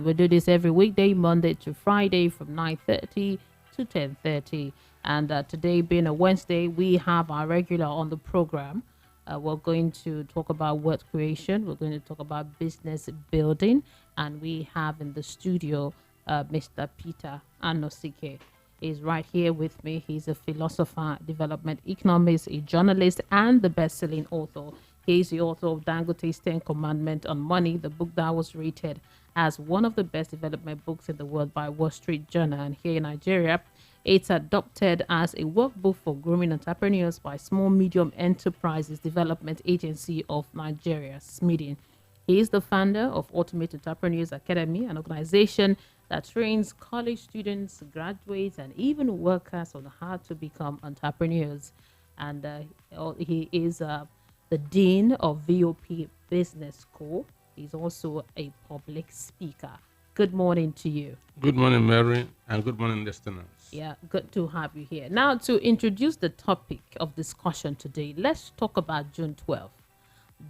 We do this every weekday, Monday to Friday from 9:30 to 10:30. And today being a Wednesday, we have our regular on the program. We're going to talk about word creation. We're going to talk about business building. And we have in the studio Mr. Peter Anosike. He's right here with me. He's a philosopher, development economist, a journalist, and the best-selling author. He's the author of Dangote's 10 Commandments on Money, the book that was rated as one of the best development books in the world by Wall Street Journal. And here in Nigeria, it's adopted as a workbook for grooming entrepreneurs by Small Medium Enterprises Development Agency of Nigeria, SMEDI. He is the founder of Ultimate Entrepreneurs Academy, an organization that trains college students, graduates, and even workers on how to become entrepreneurs. And he is the Dean of VOP Business School. He's also a public speaker. Good morning to you. Good morning, Mary, and good morning, listeners. Yeah, good to have you here. Now, to introduce the topic of discussion today, let's talk about June 12th.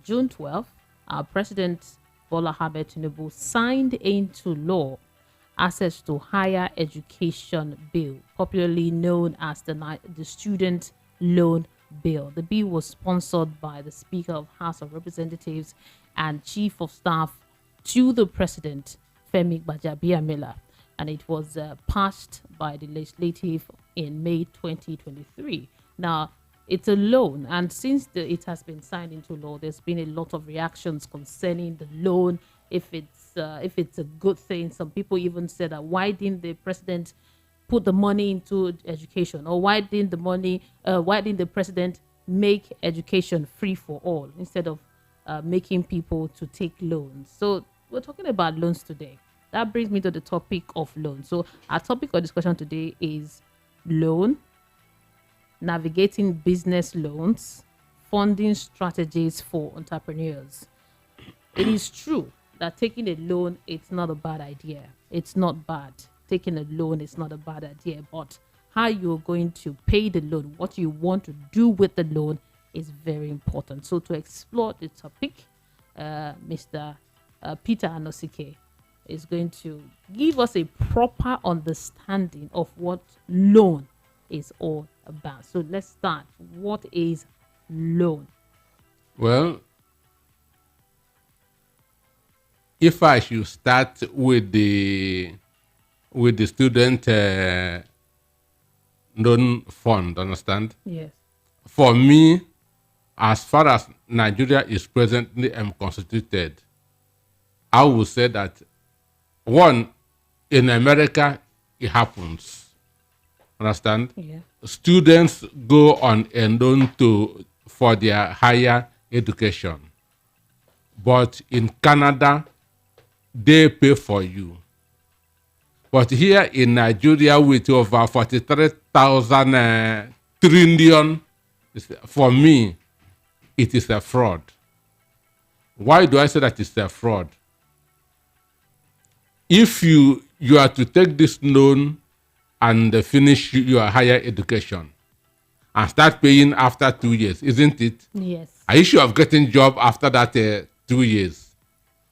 June 12th, our President Bola Ahmed Tinubu signed into law Access to Higher Education Bill, popularly known as the Student Loan Bill. The bill was sponsored by the Speaker of House of Representatives and Chief of Staff to the President, Femi Gbajabiamila, and it was passed by the legislative in May 2023. Now, it's a loan, and since it has been signed into law, there's been a lot of reactions concerning the loan. If it's a good thing, some people even said that why didn't the president put the money into education, or why didn't the president make education free for all instead of making people to take loans? So we're talking about loans today. That brings me to the topic of loans. So our topic of discussion today is loan, navigating business loans, funding strategies for entrepreneurs. It is true that taking a loan, it's not a bad idea. It's not bad. Taking a loan is not a bad idea, but how you're going to pay the loan, what you want to do with the loan is very important. So to explore the topic, Mr. Peter Anosike is going to give us a proper understanding of what loan is all about. So let's start. What is loan? Well, if I should start with the student loan fund, understand? Yes. For me, as far as Nigeria is presently constituted, I would say that one, in America, it happens. Understand? Yeah. Students go on a loan for their higher education. But in Canada, they pay for you. But here in Nigeria, with over 43,000 trillion, for me, it is a fraud. Why do I say that it's a fraud? If you are to take this loan and finish your higher education and start paying after 2 years, isn't it? Yes. Are you sure of getting job after that 2 years?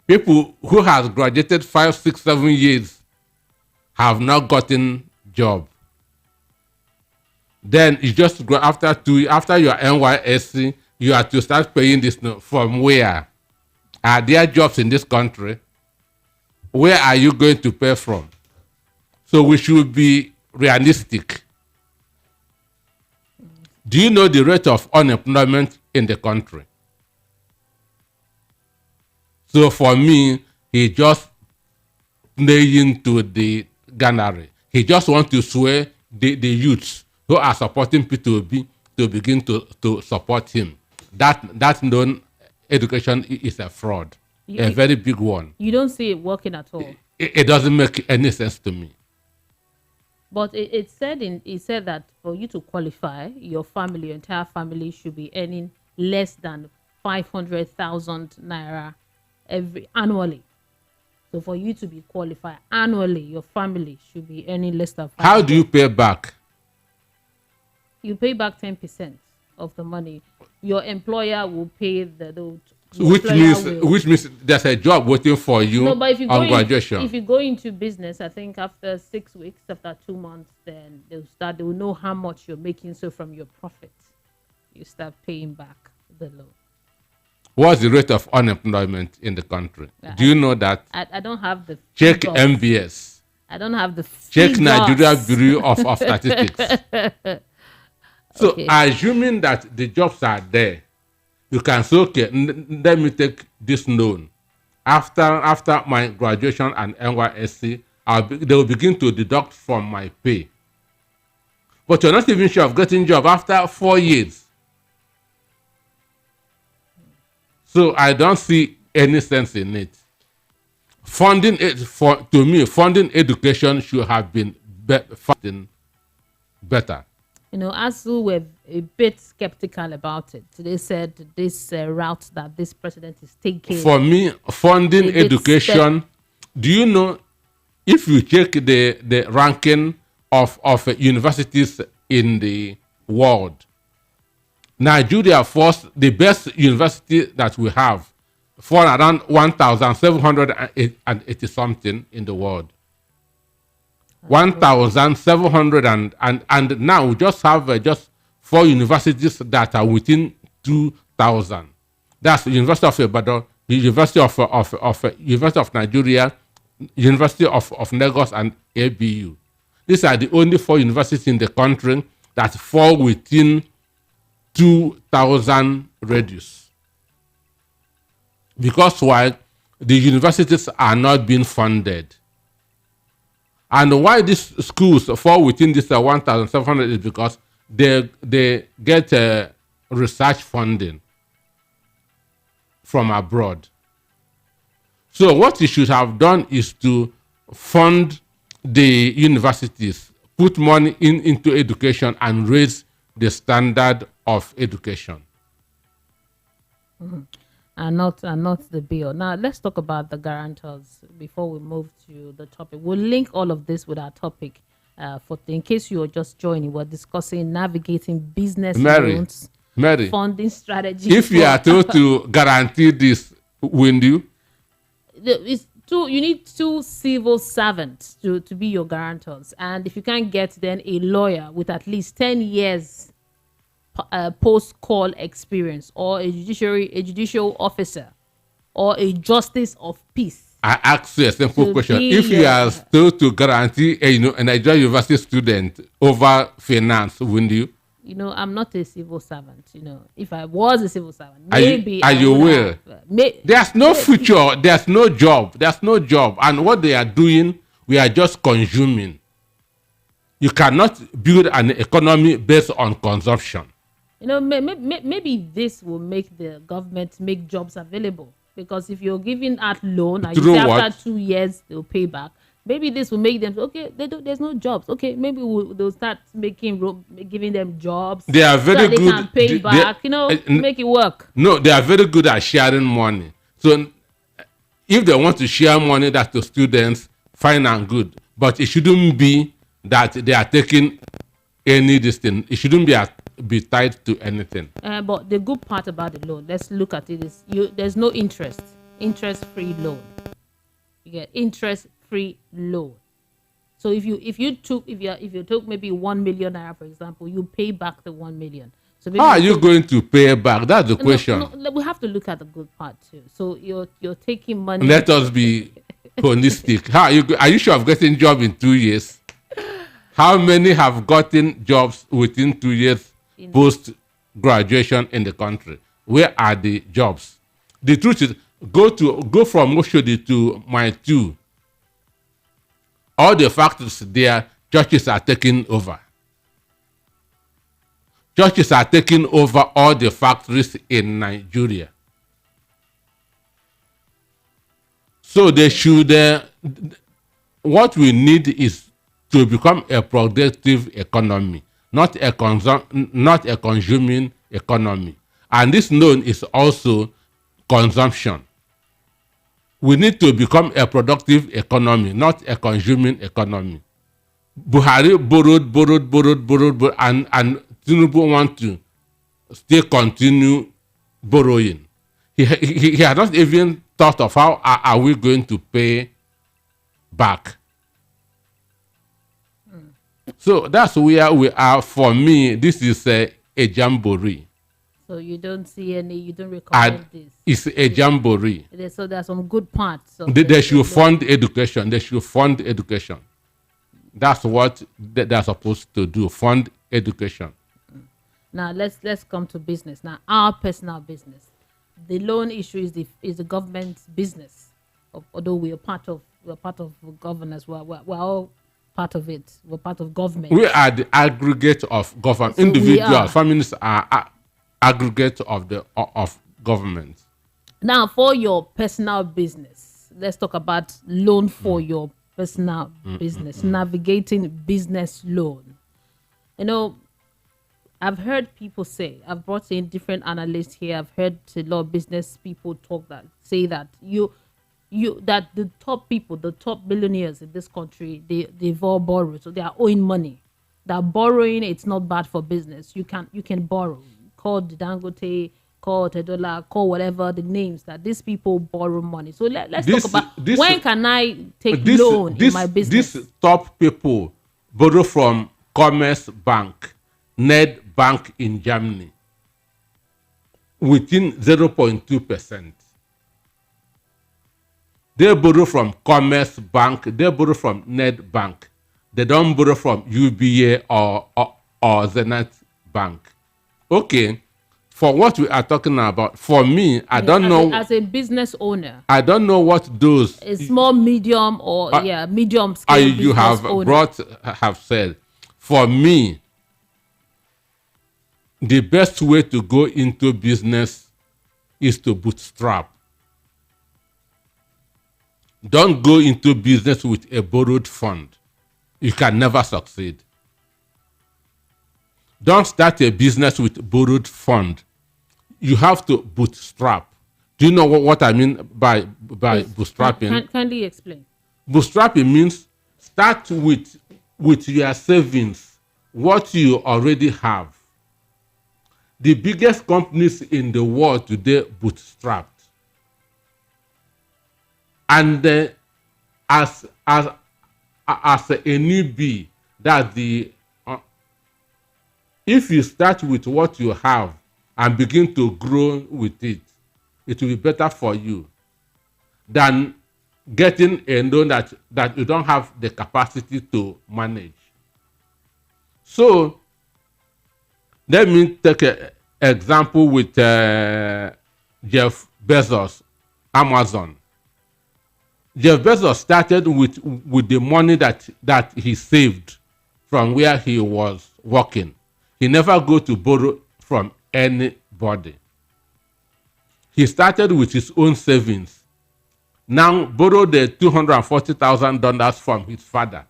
People who has graduated 5, 6, 7 years have not gotten job. Then you just go after your NYSC, you have to start paying this loan. From where? Are there jobs in this country? Where are you going to pay from? So we should be realistic. Do you know the rate of unemployment in the country? So for me, he just playing to the gunnery. He just wants to sway the youths who are supporting P2B to begin to support him. That loan education is a fraud, a very big one. You don't see it working at all. It doesn't make any sense to me. But it said that for you to qualify, your entire family should be earning less than 500,000 naira annually. So for you to be qualified annually, your family should be earning less than 500. How do you pay back? You pay back 10% of the money. Your employer will pay the employer will. which means there's a job waiting for you No, but if you go on graduation. if you go into business, I think after 6 weeks, after 2 months, then they will know how much you're making. So from your profits, you start paying back the loan. What's the rate of unemployment in the country? Do you know that? I don't have the Check figures. MBS. I don't have the Check figures. Nigeria Bureau of Statistics. So Okay. assuming that the jobs are there, you can say, okay, let me take this loan. After my graduation and NYSC, they will begin to deduct from my pay. But you're not even sure of getting job after 4 years. So I don't see any sense in it. Funding education should have been funding better. You know, ASU were a bit skeptical about it. They said this route that this president is taking. For me, funding It- it's education, do you know, if you check the ranking of universities in the world, Nigeria first, the best university that we have, for around 1,780 something in the world. 1,700 and now we just have just 4 universities that are within 2,000. That's the University of Ibadan, the University of University of Nigeria, University of Lagos, and ABU. These are the only 4 universities in the country that fall within 2,000 radius. Because why? The universities are not being funded. And why these schools fall within this 1,700 is because they get research funding from abroad. So what you should have done is to fund the universities, put money into education, and raise the standard of education. And not the bill. Now let's talk about the guarantors before we move to the topic. We'll link all of this with our topic. In case you are just joining, we're discussing navigating business loans, Mary, funding strategies. if you are told to guarantee this, will you? You need 2 civil servants to be your guarantors, and if you can't get, then a lawyer with at least 10 years post-call experience, or a judicial officer, or a justice of peace. I ask you a simple To question. be If you your- are told to guarantee a Nigerian university student over finance, will you? You know, I'm not a civil servant. You know, if I was a civil servant, Are you- maybe are I you would will? have, There's no future. There's no job. There's no job. And what they are doing, we are just consuming. You cannot build an economy based on consumption. You know, maybe this will make the government make jobs available, because if you're giving out loan and you Through say what? after 2 years they'll pay back, maybe this will make them okay. There's no jobs. Okay, maybe they'll start giving them jobs. They are very so that they good. can pay back. You know, make it work. No, they are very good at sharing money. So if they want to share money that to students, fine and good. But it shouldn't be that they are taking any this thing. It shouldn't be tied to anything. But the good part about the loan, let's look at it, is there's no interest-free loan. You get interest-free loan. So if you took maybe 1 million naira, for example, you pay back the 1 million. So maybe How are you going to pay back? That's the question. No, we have to look at the good part too. So you're taking money. Let us be holistic. How are you sure of getting job in 2 years? How many have gotten jobs within 2 years post graduation in the country? Where are the jobs? The truth is, go from Oshodi to Mile 2. All the factories there, churches are taking over. Churches are taking over all the factories in Nigeria. So they should. What we need is to become a productive economy, not a consuming economy. And this loan is also consumption. We need to become a productive economy, not a consuming economy. Buhari borrowed, and Tinubu want to still continue borrowing. He had not even thought of how are we going to pay back. So that's where we are. For me, this is a jamboree. So you don't see any, you don't recommend this. It's a jamboree. So there are some good parts. They should fund education. They should fund education. That's what they're supposed to do. Fund education. Now let's come to business. Now our personal business. The loan issue is the government's business. Although we're part of governance. We're all part of it. We're part of government. We are the aggregate of government. So individual families are aggregate of government. Now, for your personal business, let's talk about loan for your personal business, navigating business loan. You know, I've heard people say, I've brought in different analysts here. I've heard a lot of business people say that that the top people, the top billionaires in this country, they've all borrowed, so they are owing money. That borrowing, it's not bad for business. You can borrow. Call Dangote, call Tedola, call whatever the names that these people borrow money. So let's talk about when can I take loan in my business? These top people borrow from Commerce Bank, Ned Bank in Germany, within 0.2%. They borrow from Commerce Bank, they borrow from Ned Bank. They don't borrow from UBA or Zenith Bank. Okay, for what we are talking about, for me, I don't know. As a business owner, I don't know what those a small, medium, or medium scale you have owner have said. For me, the best way to go into business is to bootstrap. Don't go into business with a borrowed fund. You can never succeed. Don't start a business with borrowed fund. You have to bootstrap. Do you know what I mean by bootstrapping? Kindly explain. Bootstrapping means start with your savings, what you already have. The biggest companies in the world today bootstrapped. And as a newbie, that if you start with what you have and begin to grow with it, it will be better for you than getting a loan that you don't have the capacity to manage. So let me take an example with Jeff Bezos, Amazon. Jeff Bezos started with the money that he saved from where he was working. He never go to borrow from anybody. He started with his own savings. Now borrowed the $240,000 from his father.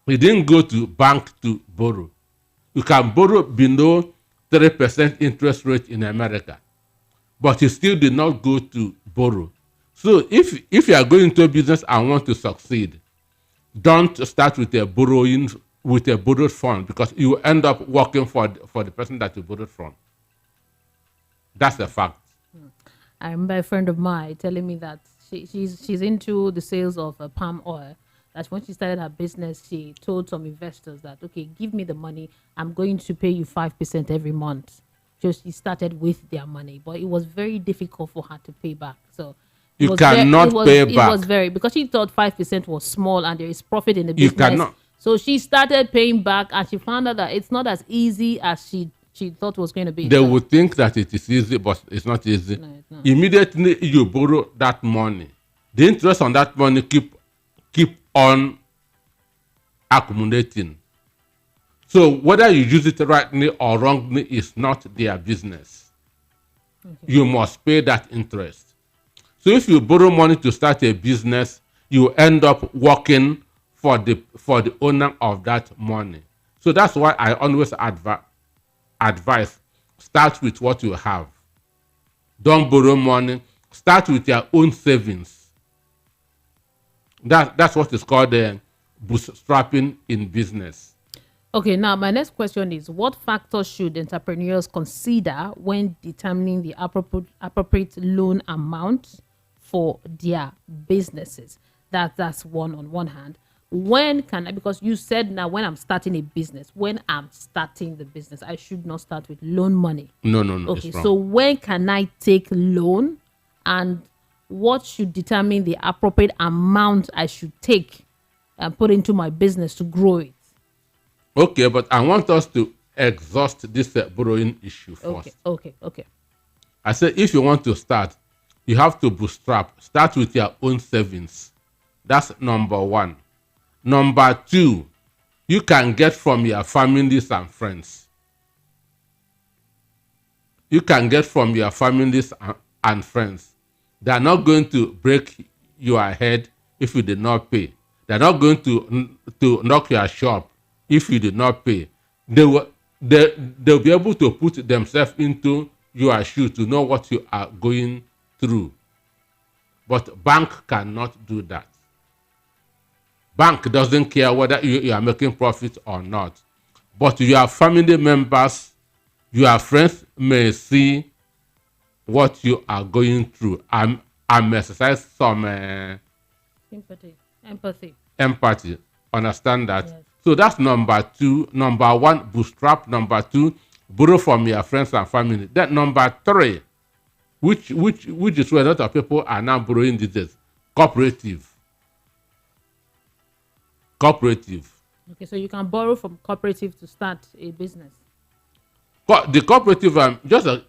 He didn't go to bank to borrow. You can borrow below 3% interest rate in America, but he still did not go to borrow. So if you are going into a business and want to succeed, don't start with a borrowed fund, because you end up working for the person that you borrowed from. That's the fact. I remember a friend of mine telling me that she's into the sales of palm oil. That when she started her business, she told some investors that, okay, give me the money. I'm going to pay you 5% every month. So she started with their money, but it was very difficult for her to pay back. So you cannot pay back. It was very, because she thought 5% was small and there is profit in the business. You cannot. So she started paying back, and she found out that it's not as easy as she thought it was going to be. They would think that it is easy, but it's not easy. No, it's not. Immediately you borrow that money, the interest on that money keep on accumulating. So whether you use it rightly or wrongly is not their business. Okay. You must pay that interest. So if you borrow money to start a business, you end up working for the owner of that money. So that's why I always advise, start with what you have. Don't borrow money. Start with your own savings. That's what is called bootstrapping in business. Okay, now my next question is, what factors should entrepreneurs consider when determining the appropriate loan amount for their businesses? That's one on one hand. When can I, because you said now when I'm starting a business, when I'm starting the business, I should not start with loan money. No, no, no. Okay, It's wrong. so when can I take loan, and what should determine the appropriate amount I should take and put into my business to grow it? Okay, but I want us to exhaust this borrowing issue first. Okay. I said, if you want to start, you have to bootstrap. Start with your own savings. That's number one. Number two, you can get from your families and friends. You can get from your families and friends. They are not going to break your head if you did not pay. They are not going to knock your shop if you did not pay. They'll be able to put themselves into your shoe to know what you are going through. But bank cannot do that. Bank doesn't care whether you are making profit or not. But your family members, your friends may see what you are going through. I'm exercise some empathy. Understand that? Yes. So that's number two. Number one, bootstrap. Number two, borrow from your friends and family. Then number three, which is where a lot of people are now borrowing these days, cooperative. Okay, so you can borrow from cooperative to start a business. The cooperative, just like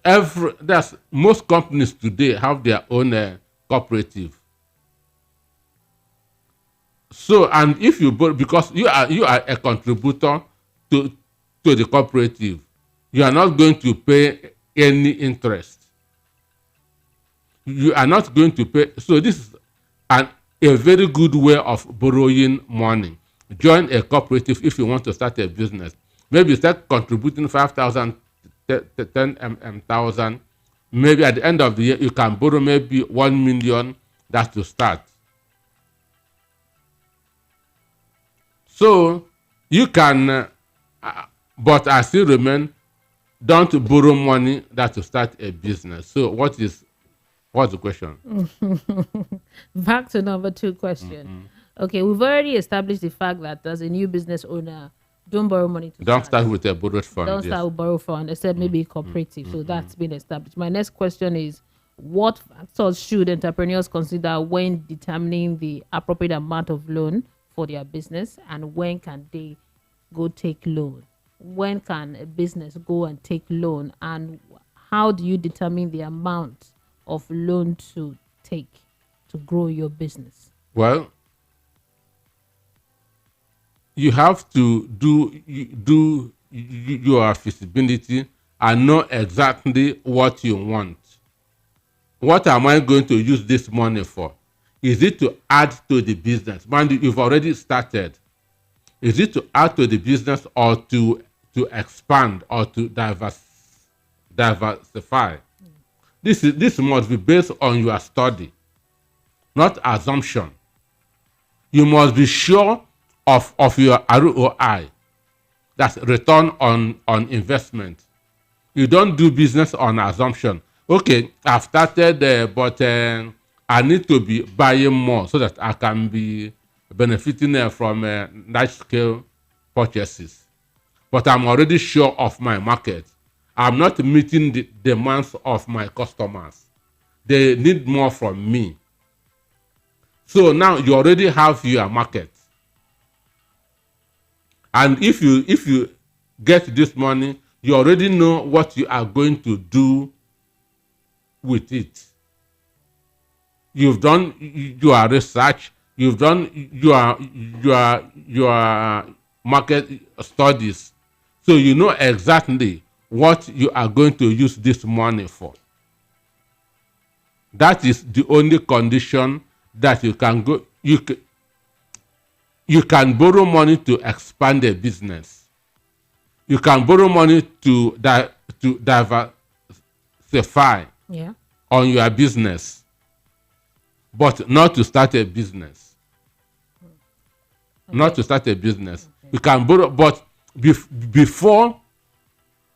most companies today have their own cooperative. So, and if you borrow, because you are a contributor to the cooperative, you are not going to pay any interest. You are not going to pay. So this is a very good way of borrowing money. Join a cooperative if you want to start a business. Maybe start contributing 5,000, 10,000. Maybe at the end of the year, you can borrow maybe 1 million. That's to start. So you can, but I still remain, don't borrow money that's to start a business. So what's the question? Back to number two question. Okay, we've already established the fact that as a new business owner, don't borrow money to Don't start with a borrowed fund. Don't start with borrow fund, except maybe cooperative. So that's been established. My next question is, what factors should entrepreneurs consider when determining the appropriate amount of loan for their business, and when can they go take loan? When can a business go and take loan, and how do you determine the amount of loan to take to grow your business? Well, you have to do your feasibility and know exactly what you want. What am I going to use this money for? Is it to add to the business? Mind you, you've already started. Is it to add to the business, or to expand, or to diversify? This must be based on your study, not assumption. You must be sure of your ROI, that's return on investment. You don't do business on assumption. Okay, I've started, but I need to be buying more so that I can be benefiting from large-scale purchases. But I'm already sure of my market. I'm not meeting the demands of my customers. They need more from me. So now you already have your market. And if you get this money, you already know what you are going to do with it. You've done your research. You've done your market studies. So you know exactly what you are going to use this money for. That is the only condition that you can go. You can borrow money to expand a business. You can borrow money to diversify on your business, but not to start a business. Okay. Not to start a business. Okay. You can borrow, but before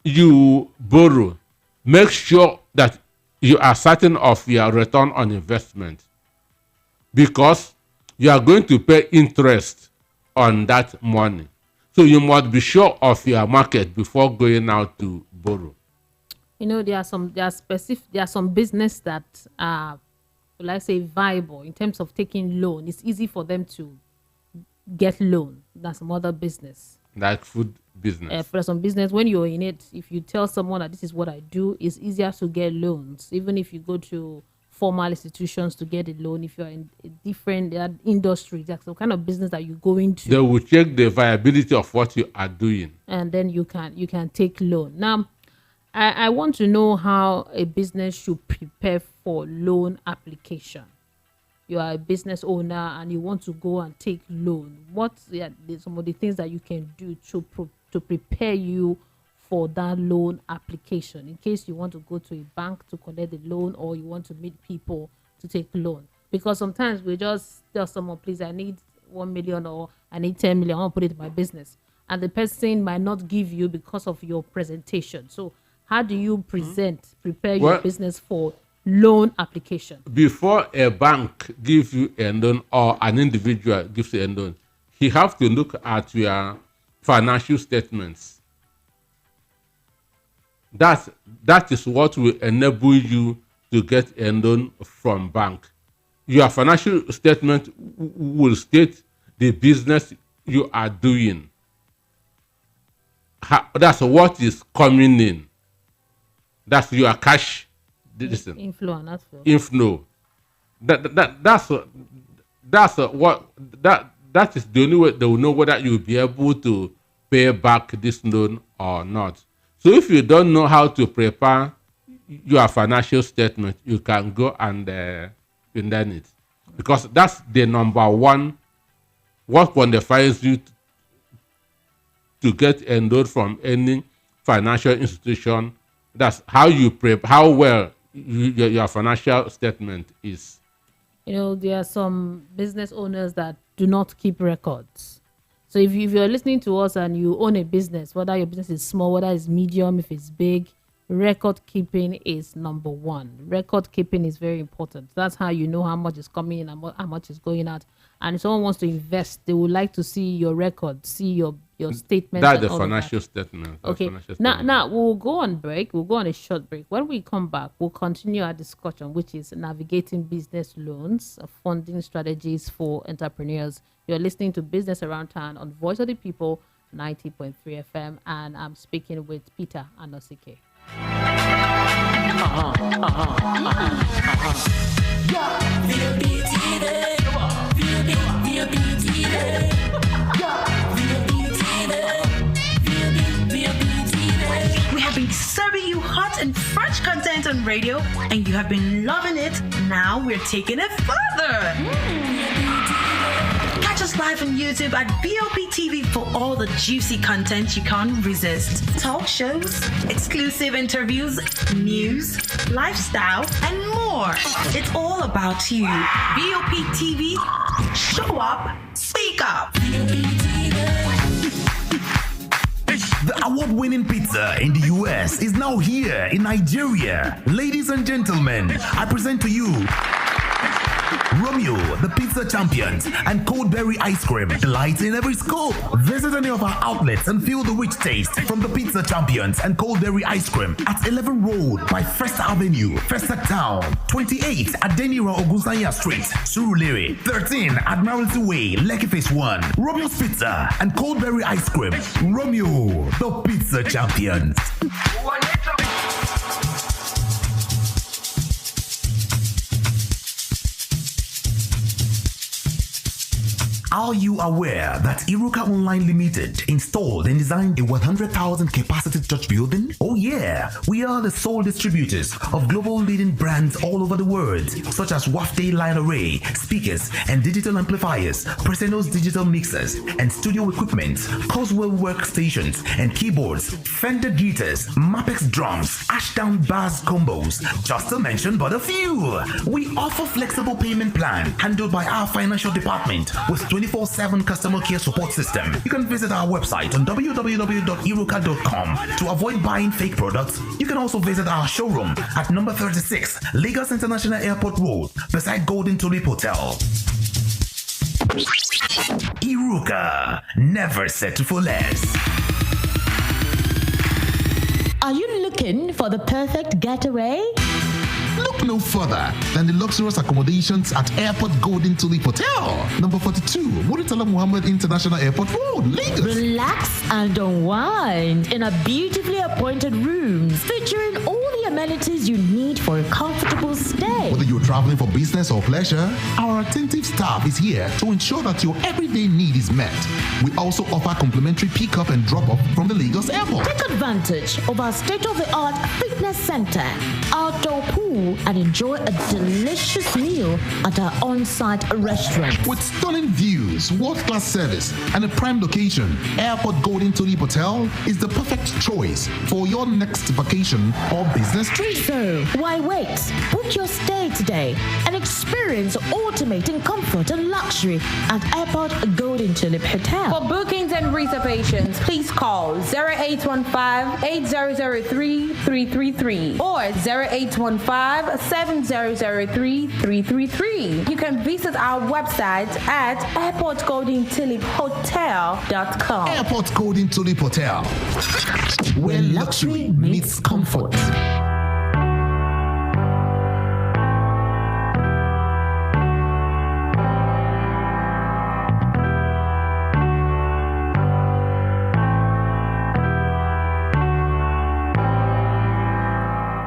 you borrow, make sure that you are certain of your return on investment, because you are going to pay interest on that money. So you must be sure of your market before going out to borrow. You know, there are some business that are, will I say, viable in terms of taking loan. It's easy for them to get loan. That's some other business. Like food business. For some business, when you're in it, if you tell someone that this is what I do, it's easier to get loans. Even if you go to formal institutions to get a loan, if you're in a different industry, that's the kind of business that you go into. They will check the viability of what you are doing, and then you can take loan. Now, I want to know how a business should prepare for loan application. You are a business owner and you want to go and take loan. What are some of the things that you can do to prepare you for that loan application, in case you want to go to a bank to collect the loan, or you want to meet people to take loan? Because sometimes we just tell someone, please, I need 1 million, or I need 10 million, I want to put it in my business, and the person might not give you because of your presentation. So how do you prepare your business for loan application? Before a bank gives you a loan or an individual gives you a loan, he have to look at your financial statements. That is what will enable you to get a loan from bank. Your financial statement will state the business you are doing. That's what is coming in. That's your cash. Inflow and outflow. Inflow. That is the only way they will know whether you will be able to pay back this loan or not. So if you don't know how to prepare your financial statement, you can go and learn it, because that's the number one what qualifies you to get a loan from any financial institution. That's how you prep, how well your financial statement is. You know, there are some business owners that do not keep records. So if you're listening to us and you own a business, whether your business is small, whether it's medium, if it's big, record keeping is number one. Record keeping is very important. That's how you know how much is coming in and how much is going out. And if someone wants to invest, they would like to see your record, see your statement. That's the financial statement. Okay. Now we'll go on break. We'll go on a short break. When we come back, we'll continue our discussion, which is navigating business loans, funding strategies for entrepreneurs. You're listening to Business Around Town on Voice of the People, 90.3 FM, and I'm speaking with Peter Anosike. We have been serving you hot and fresh content on radio, and you have been loving it. Now we're taking it further. Catch us live on YouTube at BOP TV for all the juicy content you can't resist. Talk shows, exclusive interviews, news, lifestyle, and more. It's all about you. BOP TV, show up, speak up. The award-winning pizza in the US is now here in Nigeria. Ladies and gentlemen, I present to you Romeo, the pizza champions, and Coldberry ice cream, delights in every scoop. Visit any of our outlets and feel the rich taste from the pizza champions and Coldberry ice cream at 11 Road by First Avenue, Festac Town, 28 Adenira Ogunsanya Street, Surulere, 13 Admiralty Way, Lekki Phase 1. Romeo's Pizza and Coldberry ice cream. Romeo, the pizza champions. Are you aware that Iruka Online Limited installed and designed a 100,000 capacity church building? Oh yeah, we are the sole distributors of global leading brands all over the world, such as Wafday Line Array, speakers and digital amplifiers, Preseno's digital mixers and studio equipment, Coswell workstations and keyboards, Fender guitars, Mapex drums, Ashdown bass combos, just to mention but a few. We offer flexible payment plan handled by our financial department with 24/7 customer care support system. You can visit our website on www.iruka.com. To avoid buying fake products, you can also visit our showroom at number 36, Lagos International Airport Road, beside Golden Tulip Hotel. Iruka, never settle for less. Are you looking for the perfect getaway? Look no further than the luxurious accommodations at Airport Golden Tulip Hotel, number 42, Muritala Muhammad International Airport Road, Lagos. Relax and unwind in a beautifully appointed rooms featuring all the amenities you need for a comfortable stay. Whether you're traveling for business or pleasure, our attentive staff is here to ensure that your everyday need is met. We also offer complimentary pickup and drop-off from the Lagos Airport. Take advantage of our state-of-the-art fitness center, outdoor pool, and enjoy a delicious meal at our on-site restaurant. With stunning views, world-class service, and a prime location, Airport Golden Tulip Hotel is the perfect choice for your next vacation or business trip. So, why wait? Book your stay today and experience ultimate comfort and luxury at Airport Golden Tulip Hotel. For bookings and reservations, please call 0815-8003-333 or 0815-7003-333. You can visit our website at airportgoldentuliphotel.com. Airport Golden Tulip Hotel, where luxury meets comfort.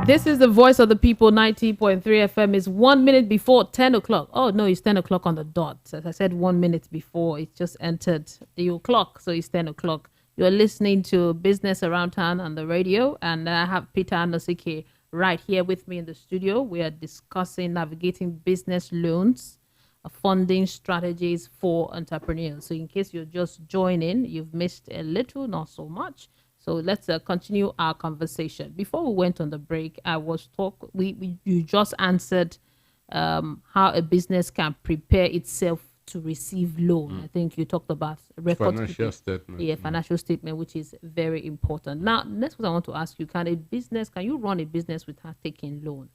This is the voice of the people, 90.3 FM. Is 1 minute before 10 o'clock. Oh, no, it's 10 o'clock on the dot. As I said, 1 minute before, it just entered the o'clock, so it's 10 o'clock. You're listening to Business Around Town on the radio, and I have Peter Anosike right here with me in the studio. We are discussing navigating business loans, funding strategies for entrepreneurs. So in case you're just joining, you've missed a little, not so much. So let's continue our conversation. Before we went on the break, you just answered how a business can prepare itself to receive loan. I think you talked about Financial statement. Yeah, financial statement, which is very important. Now, next what I want to ask you, can you run a business without taking loan?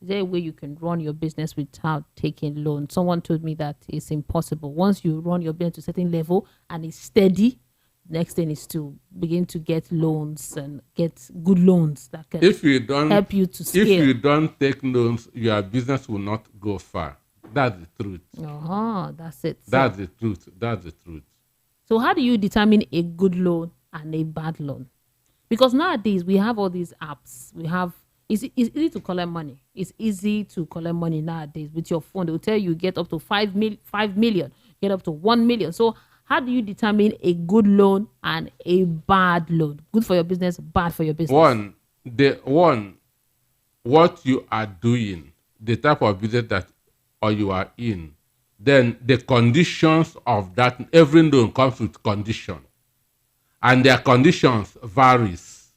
Is there a way you can run your business without taking loan? Someone told me that it's impossible. Once you run your business to a certain level and it's steady, next thing is to begin to get loans and get good loans that can help you to scale. If you don't take loans, your business will not go far. That's the truth. That's it. That's the truth. That's the truth. So how do you determine a good loan and a bad loan? Because nowadays we have all these apps. It's easy to collect money. It's easy to collect money nowadays with your phone. They'll tell you get up to 5 million, get up to 1 million. So how do you determine a good loan and a bad loan? Good for your business, bad for your business. What you are doing, the type of business that you are in, then the conditions of that. Every loan comes with condition, and their conditions varies.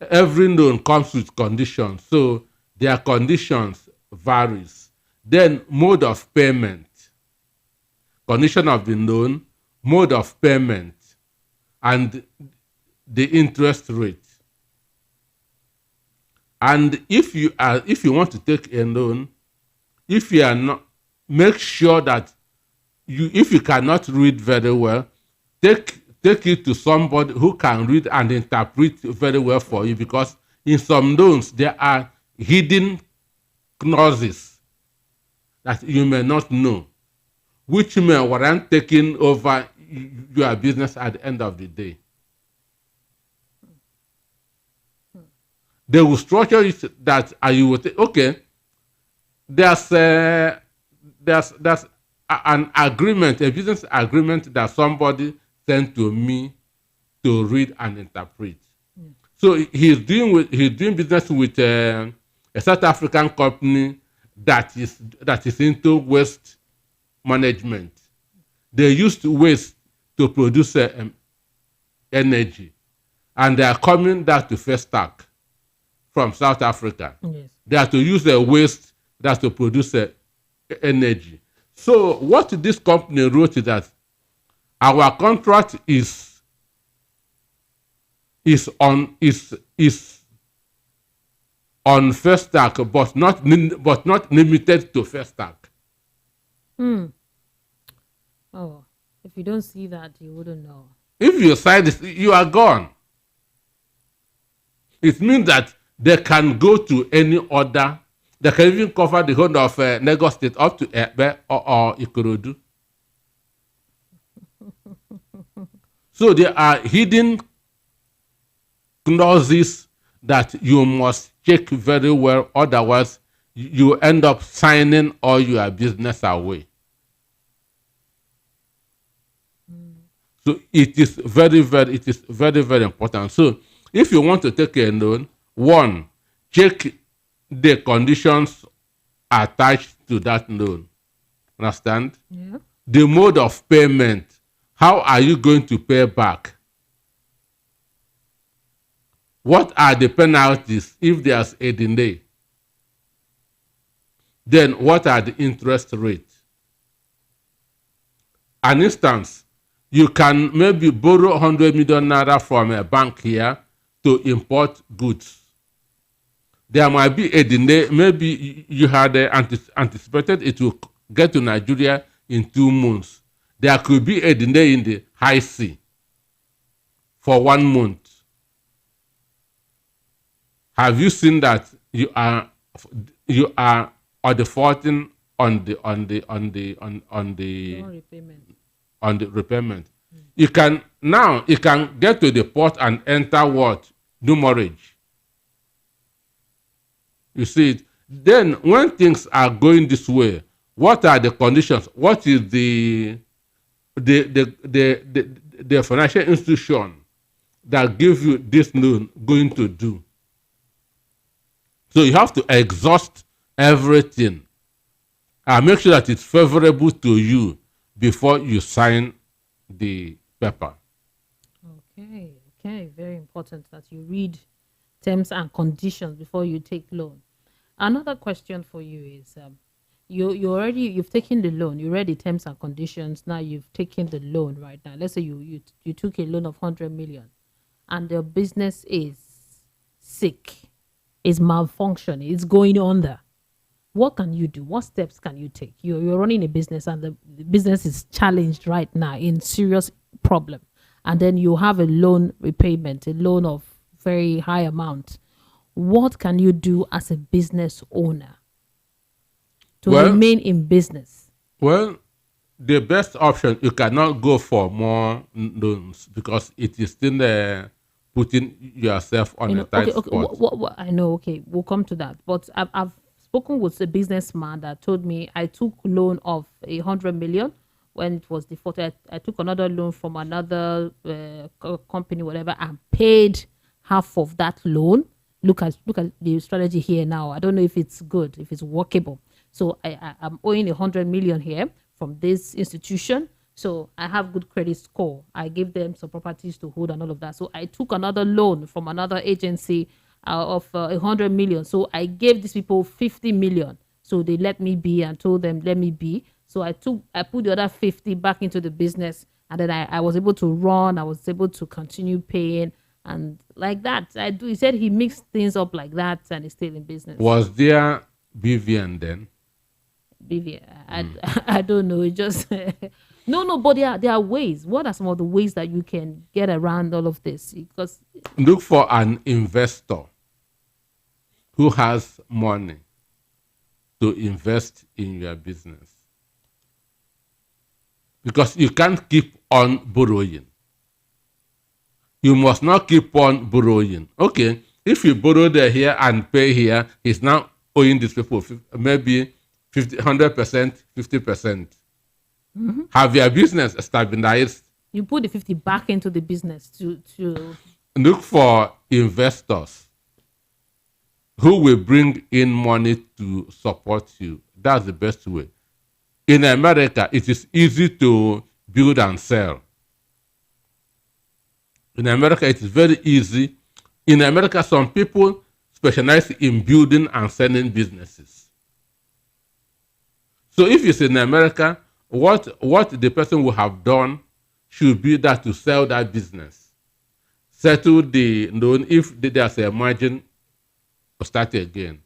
Every loan comes with conditions, so their conditions varies. Then mode of payment. Condition of the loan, mode of payment, and the interest rate. And if you want to take a loan, if you are not, make sure that if you cannot read very well, take it to somebody who can read and interpret very well for you, because in some loans there are hidden clauses that you may not know, which may warrant taking over your business at the end of the day. They will structure it that you will take, okay, there's an agreement, a business agreement that somebody sent to me to read and interpret. So he's doing business with a South African company that is into waste management. They used waste to produce energy, and they are coming back to Festac from South Africa. Yes. They are to use the waste that to produce energy. So what this company wrote is that our contract is on Festac, but not limited to Festac. Oh, if you don't see that, you wouldn't know. If you sign this, you are gone. It means that they can go to any other. They can even cover the whole of Lagos State up to Ebe or Ikorodu. So there are hidden clauses that you must check very well. Otherwise, you end up signing all your business away. So it is very, very important. So if you want to take a loan, one, check the conditions attached to that loan. Understand? Yeah. The mode of payment. How are you going to pay back? What are the penalties if there's a delay? Then what are the interest rates? An instance, you can maybe borrow 100 million naira from a bank here to import goods. There might be a delay. Maybe you had anticipated it will get to Nigeria in 2 months. There could be a delay in the high sea for 1 month. Have you seen that you are defaulting on the repayment? You can get to the port and enter what? Demurrage. You see it. Then when things are going this way, what are the conditions? What is the financial institution that gives you this loan going to do? So you have to exhaust everything and make sure that it's favorable to you before you sign the paper. Okay, very important that you read terms and conditions before you take loan. Another question for you is, you've taken the loan, you read the terms and conditions, now you've taken the loan right now. Let's say you took a loan of 100 million and the business is sick, is malfunctioning, it's going under. What can you do? What steps can you take? You're running a business and the business is challenged right now in serious problem. And then you have a loan repayment, a loan of very high amount. What can you do as a business owner to remain in business? Well, the best option, you cannot go for more loans because it is still putting yourself on a tight spot. I know, okay, we'll come to that. But I've spoken with a businessman that told me I took loan of 100 million when it was defaulted. I took another loan from another company, whatever, and paid half of that loan. Look at the strategy here now. I don't know if it's good, if it's workable. So I'm owing 100 million here from this institution. So I have good credit score. I gave them some properties to hold and all of that. So I took another loan from another agency of 100 million. So I gave these people 50 million. So they let me be and told them, let me be. So I put the other 50 back into the business. And then I was able to run. I was able to continue paying. And like that, he said he mixed things up like that and he's still in business. Was there BVN then? BVN, I don't know. It just no, but there are ways. What are some of the ways that you can get around all of this? Because look for an investor who has money to invest in your business. Because you can't keep on borrowing. You must not keep on borrowing. Okay, if you borrow there here and pay here, he's now owing these people maybe 100%, 50%. Mm-hmm. Have your business stabilized. You put the 50 back into the business to look for investors who will bring in money to support you. That's the best way. In America, it is easy to build and sell. In America, it is very easy. In America, some people specialize in building and selling businesses. So if it's in America, what the person will have done should be that to sell that business, settle the loan if there's a margin, start again.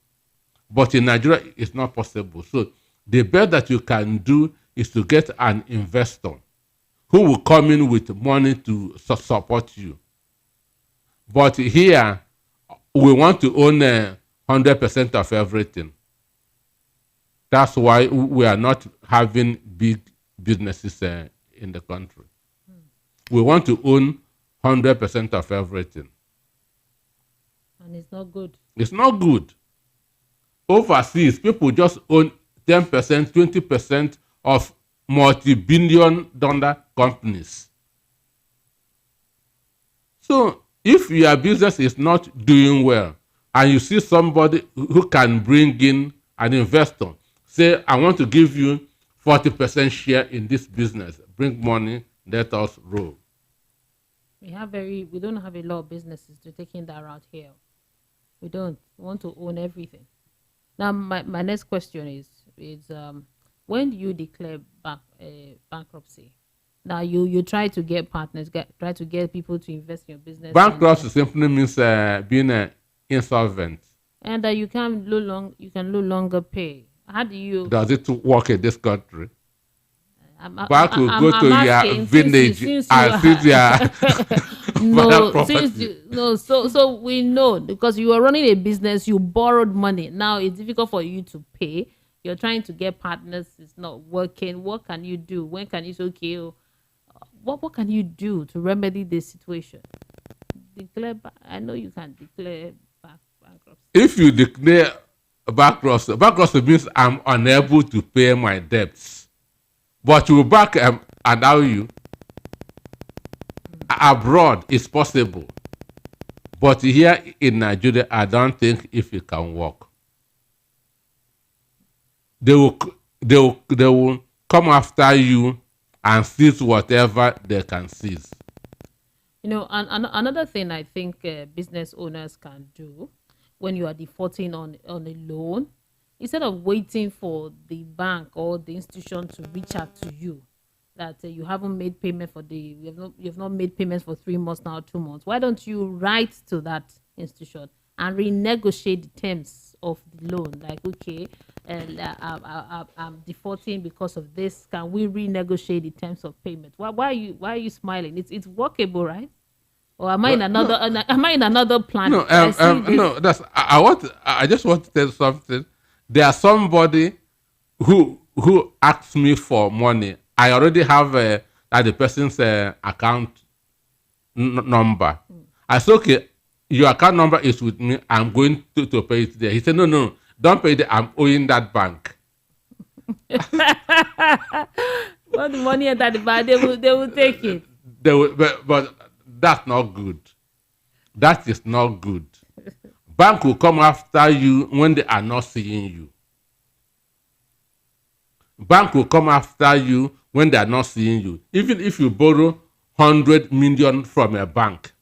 But in Nigeria, it's not possible. So the best that you can do is to get an investor who will come in with money to support you. But here, we want to own 100% of everything. That's why we are not having big businesses in the country. We want to own 100% of everything. And it's not good. It's not good. Overseas, people just own 10%, 20% of multi-billion-dollar companies. So if your business is not doing well and you see somebody who can bring in an investor, say, I want to give you 40% share in this business, bring money, let us roll. We don't have a lot of businesses to taking that route here. We don't want to own everything. Now, my next question is when do you declare bankruptcy? Now, you try to get partners, try to get people to invest in your business. Bankruptcy simply means being insolvent. And you can no longer pay. How do you? Does it work in this country? Back will go to your village and see their so we know because you are running a business, you borrowed money. Now it's difficult for you to pay. You're trying to get partners, it's not working. What can you do? When can you say, okay, what can you do to remedy this situation? I know you can declare bankruptcy. If you declare bankruptcy means I'm unable to pay my debts. But you back allow you. Abroad, it's possible. But here in Nigeria, I don't think if it can work. They will come after you and seize whatever they can seize. You know, and another thing I think business owners can do when you are defaulting on a loan, instead of waiting for the bank or the institution to reach out to you, that you haven't made payment you've not made payments for 3 months now, 2 months. Why don't you write to that institution and renegotiate the terms of the loan? Like, okay, I'm defaulting because of this. Can we renegotiate the terms of payment? Why are you smiling? It's workable, right? Or am I in another planet? No, I just want to tell you something. There's somebody who asks me for money. I already have the person's account number. I said, okay, your account number is with me. I'm going to pay it there. He said, no, don't pay it. I'm owing that bank. Well, the money at the bank, they will take it. But that's not good. That is not good. Bank will come after you when they are not seeing you. Bank will come after you when they are not seeing you. Even if you borrow 100 million from a bank,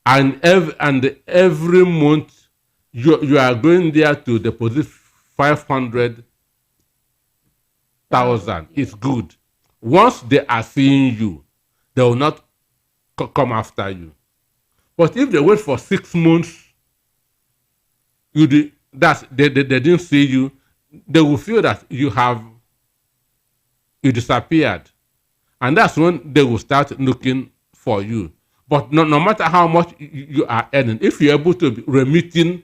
and every month you are going there to deposit 500,000. It's good. Once they are seeing you, they will not come after you. But if they wait for 6 months, they didn't see you, they will feel that you disappeared. And that's when they will start looking for you. But no matter how much you are earning, if you're able to be remitting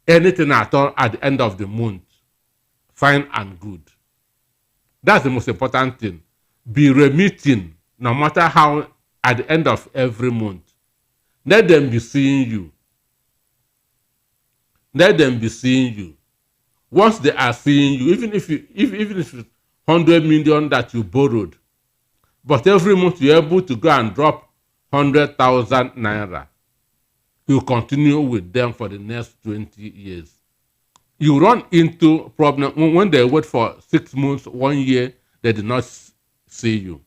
anything at all at the end of the month, fine and good. That's the most important thing. Be remitting no matter how at the end of every month. Let them be seeing you. Let them be seeing you. Once they are seeing you, even if it's 100 million that you borrowed, but every month you're able to go and drop 100,000 naira, you continue with them for the next 20 years. You run into problem when they wait for 6 months, 1 year, they do not see you.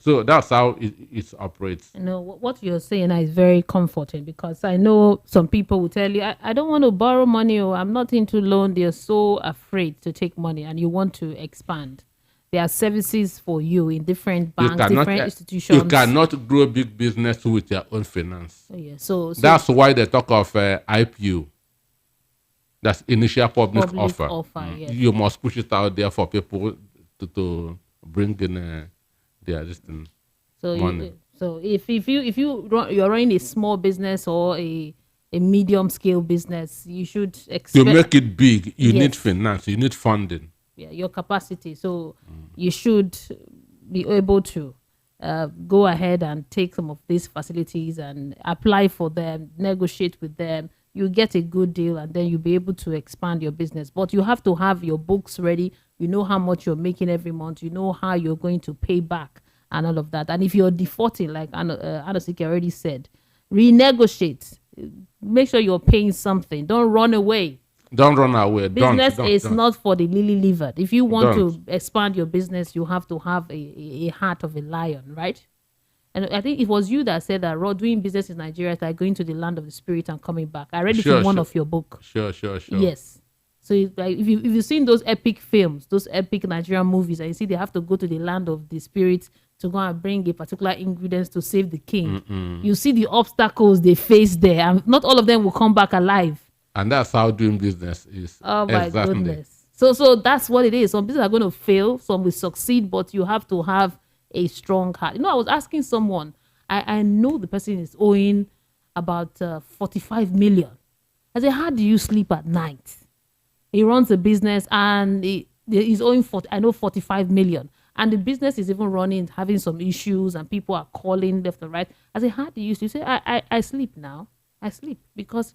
So that's how it operates. You know, what you're saying now is very comforting, because I know some people will tell you, I don't want to borrow money, or I'm not into loan. They're so afraid to take money, and you want to expand. There are services for you in different banks, different institutions. You cannot grow a big business with your own finance. Oh, yeah. So that's why they talk of IPO. That's initial public offer. Yes. You must push it out there for people to bring in their money. So if you're running a small business or a medium scale business, you should expect to make it big. You need finance. You need funding. Yeah, your capacity. So you should be able to go ahead and take some of these facilities and apply for them, negotiate with them. You get a good deal, and then you'll be able to expand your business. But you have to have your books ready. You know how much you're making every month. You know how you're going to pay back and all of that. And if you're defaulting, like Anosike already said, renegotiate. Make sure you're paying something. Don't run away. Don't run away. Business is not for the lily-livered. If you want to expand your business, you have to have a heart of a lion, right? And I think it was you that said that doing business in Nigeria is like going to the land of the spirit and coming back. I read it in one of your books. Sure. Yes. So like if you've seen those epic films, those epic Nigerian movies, and you see they have to go to the land of the spirit to go and bring a particular ingredients to save the king. You see the obstacles they face there, and not all of them will come back alive. And that's how doing business is. Oh my goodness. So that's what it is. Some businesses are going to fail, some will succeed, but you have to have a strong heart. You know, I was asking someone, I know the person is owing about 45 million. I said, how do you sleep at night? He runs a business and he's owing 45 million. And the business is even running, having some issues, and people are calling left and right. I said, how do you sleep? He said, I sleep now. I sleep because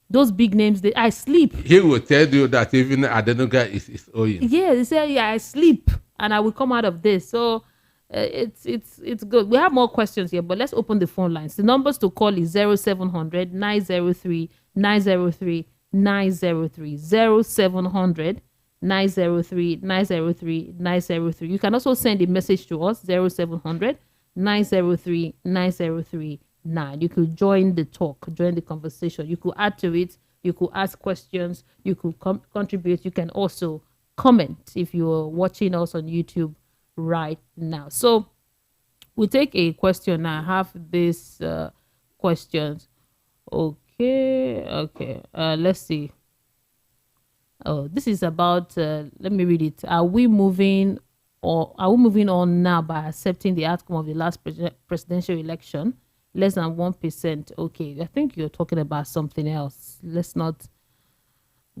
those big names, I sleep. He will tell you that even Adenuga is owing. Yeah, they say, yeah, I sleep and I will come out of this. So it's good. We have more questions here, but let's open the phone lines. The numbers to call is 0700 903 903 903 0700 903 903 903. You can also send a message to us 0700 903 903 9. You could join the talk, join the conversation. You could add to it. You could ask questions. You could contribute. You can also comment if you're watching us on YouTube right now. So we'll take a question. I have these questions. Okay. Let's see. Oh, this is about. Let me read it. Are we moving on now by accepting the outcome of the last presidential election? Less than 1%. Okay, I think you're talking about something else. Let's not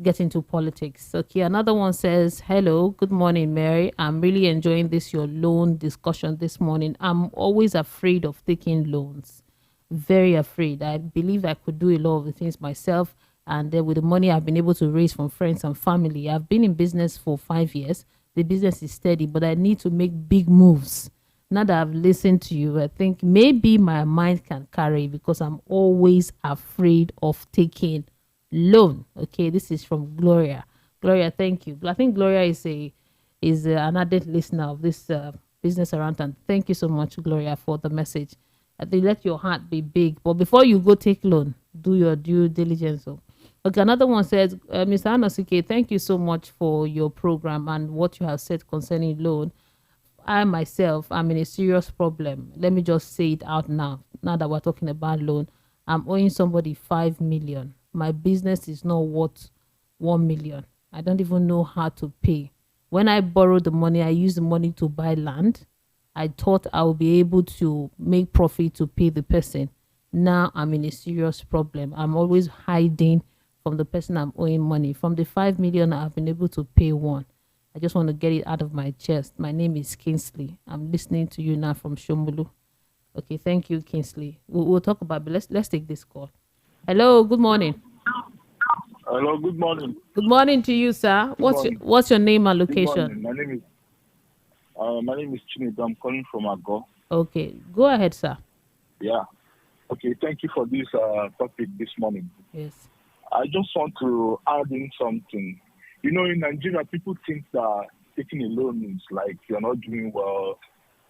get into politics. Okay, another one says, hello, good morning, Mary. I'm really enjoying your loan discussion this morning. I'm always afraid of taking loans. Very afraid. I believe I could do a lot of the things myself, and then with the money I've been able to raise from friends and family. I've been in business for 5 years. The business is steady, but I need to make big moves. Now that I've listened to you, I think maybe my mind can carry, because I'm always afraid of taking loan. Okay, this is from Gloria. Gloria, thank you. I think Gloria is an added listener of this business around, and thank you so much, Gloria, for the message. I think let your heart be big, but before you go take loan, do your due diligence. Okay, another one says, Mr. Anosike, thank you so much for your program and what you have said concerning loan. I myself, I'm in a serious problem. Let me just say it out now that we're talking about loan. I'm owing somebody 5 million. My business is not worth 1 million. I don't even know how to pay. When I borrow the money, I use the money to buy land. I thought I would be able to make profit to pay the person. Now I'm in a serious problem. I'm always hiding from the person I'm owing money. From the 5 million, I've been able to pay 1. I just want to get it out of my chest. My name is Kingsley. I'm listening to you now from Shomolu. Okay, thank you, Kingsley. We'll talk about, but let's take this call. Hello, good morning. Hello, good morning. Good morning to you, sir. What's your name and location? My name is Chinedu. I'm calling from Agor. Okay, go ahead, sir. Yeah. Okay, thank you for this topic this morning. Yes. I just want to add in something. You know, in Nigeria, people think that taking a loan is like you're not doing well,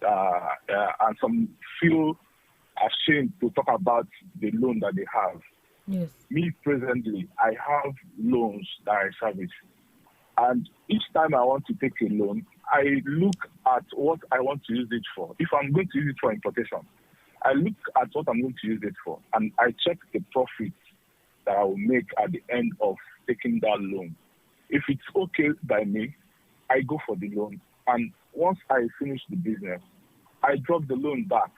and some feel ashamed to talk about the loan that they have. Yes. Me presently, I have loans that I service. And each time I want to take a loan, I look at what I want to use it for. If I'm going to use it for importation, I look at what I'm going to use it for, and I check the profit that I will make at the end of taking that loan. If it's okay by me, I go for the loan. And once I finish the business, I drop the loan back.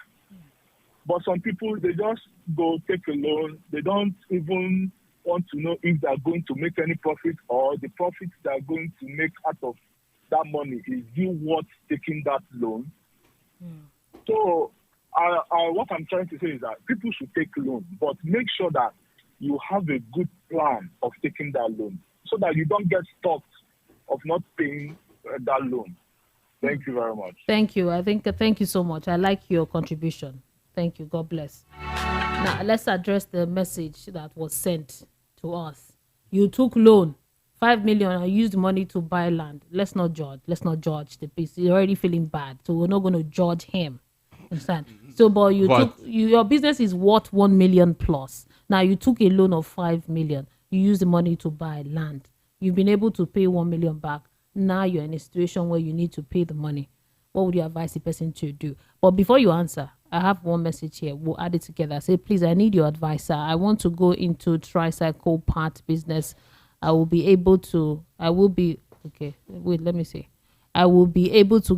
But some people, they just go take a loan. They don't even want to know if they're going to make any profit, or the profits they're going to make out of that money is due worth taking that loan. So what I'm trying to say is that people should take loan, but make sure that you have a good plan of taking that loan so that you don't get stuck of not paying that loan. Thank you very much. Thank you. Thank you so much. I like your contribution. Thank you. God bless. Now, let's address the message that was sent to us. You took loan, 5 million, and used money to buy land. Let's not judge. Let's not judge the piece. He's already feeling bad, so we're not going to judge him. Understand? So, but your business is worth 1 million plus. Now, you took a loan of 5 million. You used the money to buy land. You've been able to pay 1 million back. Now you're in a situation where you need to pay the money. What would you advise the person to do? But before you answer, I have one message here. We'll add it together. Say, please, I need your advice, sir. I want to go into tricycle part business. I will be able to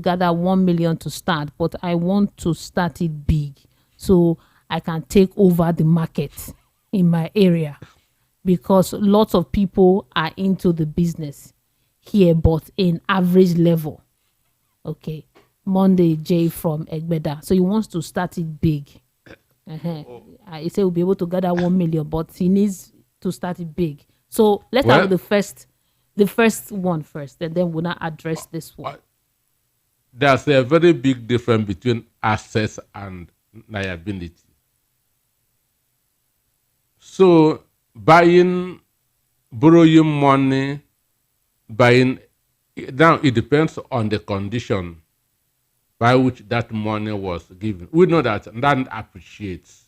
gather 1 million to start, but I want to start it big so I can take over the market in my area, because lots of people are into the business here, but in average level. Okay. Monday J from Egbeda. So he wants to start it big. He said we'll be able to gather 1 million, but he needs to start it big. So let's have the first one first, and then we'll not address this one. There's a very big difference between assets and liability. So borrowing money, now it depends on the condition by which that money was given. We know that land appreciates.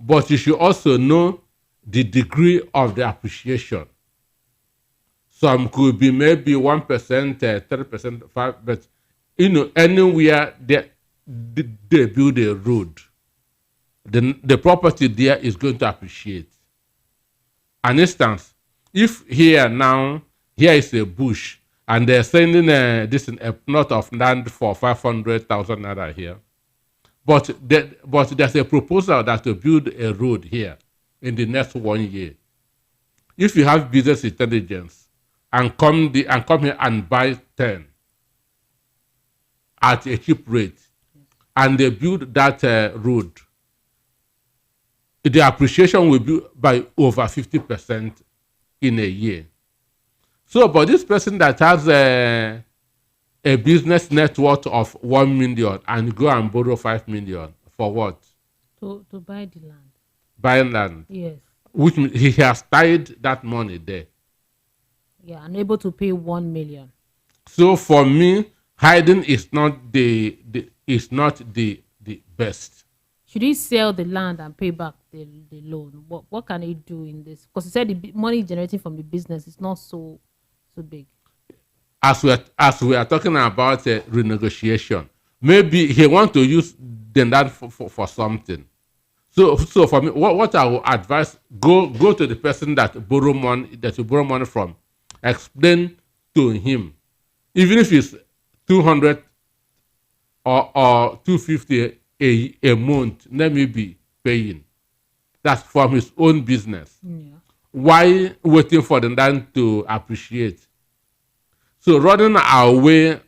But you should also know the degree of the appreciation. Some could be maybe 1%, 3%, 5%, but anywhere they build a road, the property there is going to appreciate. An instance, if here is a bush, and they're sending a plot of land for 500,000 naira here, but there's a proposal that to build a road here in the next 1 year. If you have business intelligence and come here and buy 10 at a cheap rate, and they build that road, the appreciation will be by over 50% in a year. So, but this person that has a business net worth of 1 million and go and borrow 5 million for what? To buy the land. Buy land. Yes. Which means he has tied that money there. Yeah, unable to pay 1 million. So for me, hiding is not the best. Should he sell the land and pay back the loan? What can he do in this? Because he said the money generating from the business is not so big. As we are talking about renegotiation, maybe he want to use the land for something. So for me, what I will advise, go to the person that you borrow money from, explain to him, even if it's 200 or 250 a month, let me be paying. That's from his own business. Yeah. Why waiting for the land to appreciate? So running away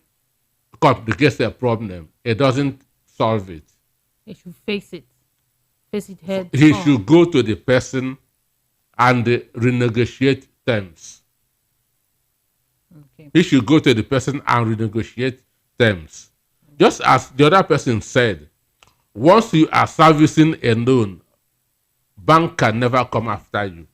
complicates the problem. It doesn't solve it. He should face it head He on. should go to the person and renegotiate terms. Okay. He should go to the person and renegotiate terms. Just as the other person said, once you are servicing a loan, bank can never come after you.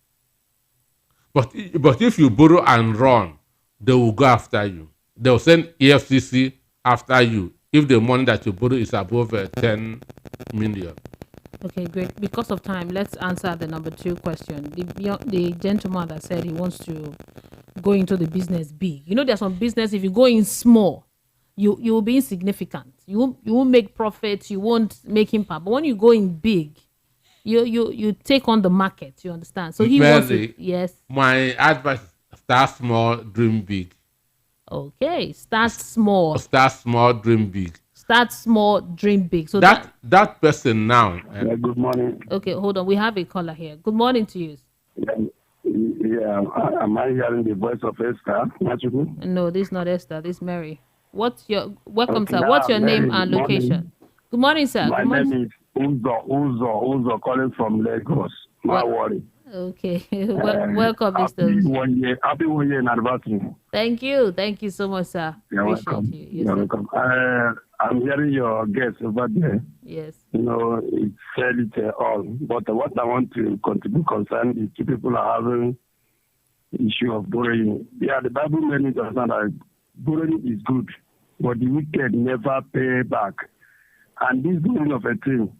But if you borrow and run, they will go after you. they'll send EFCC after you if the money that you borrow is above 10 million. Okay, great. Because of time, let's answer the number 2 question. The gentleman that said he wants to go into the business big. You know, there's some business, if you go in small, you will be insignificant. You won't make profits, you won't make impact. But when you go in big, you take on the market, you understand? So he wants to, yes. My advice, start small, dream big. Okay, start small. Start small, dream big. Start small, dream big. So that person now. Good morning. Okay, hold on. We have a caller here. Good morning to you. Yeah, am I hearing the voice of Esther? No, this is not Esther. This is Mary. Welcome, Okay, sir. What's your Mary, name and location? Good morning, sir. My name is Uzo calling from Lagos. My worry. Okay. Welcome, Mr. Happy 1 year anniversary. Thank you so much, sir. You're Appreciate welcome. you. Yes, You're sir. welcome. I'm hearing your guests over there. Yes. You know, it said it all. But what I want to contribute concern is two people are having issue of borrowing. Yeah, the Bible made me to understand that borrowing is good, but the wicked never pay back. And this borrowing of a thing,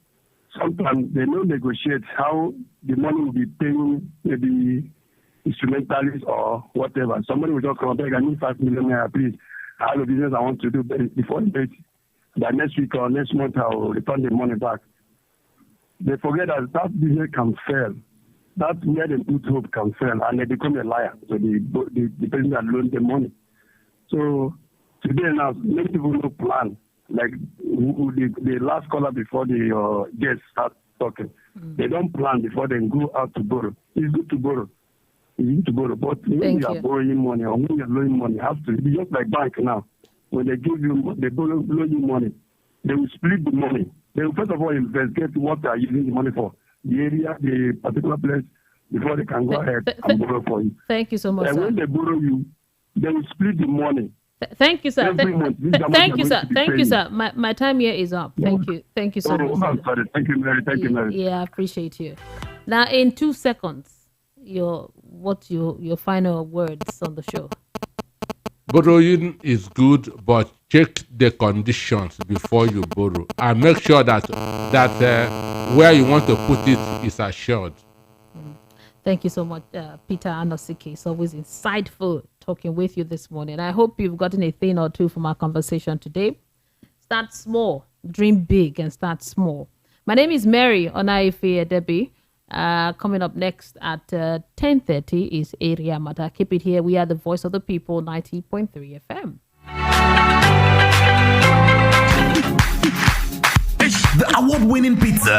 sometimes they don't negotiate how the money will be paying maybe instrumentalists or whatever. Somebody will just come back and need 5 million naira, please. I have a business I want to do before the date. That next week or next month I will return the money back. They forget that business can fail. That where they put hope can fail, and they become a liar. So the person that loaned the money. So today now, many people no plan. Like the last caller before the guests start talking, they don't plan before they go out to borrow. It's good to borrow. But when you are borrowing money or when you are loaning money, you have to be just like bank now. When they give you, they borrow you money, they will split the money. They will first of all investigate what they are using the money for, the area, the particular place, before they can go ahead and borrow for you. Thank you so much, and sir. when they borrow you, they will split the money. Thank you, sir. Every month, Thank you, sir. Thank you, sir. My time here is up. Thank you. Thank you so much. I'm sorry. Thank you, Mary. Thank you, Mary. Yeah, I appreciate you. Now, in 2 seconds, your final words on the show. Borrowing is good, but check the conditions before you borrow and make sure that where you want to put it is assured. Thank you so much, Peter Anosike. It's always insightful talking with you this morning. I hope you've gotten a thing or two from our conversation today. Start small, dream big, and start small. My name is Mary Onaife Debbie. Coming up next at 10:30 is Area Matter. Keep it here. We are the voice of the people, 90.3 FM. The award-winning pizza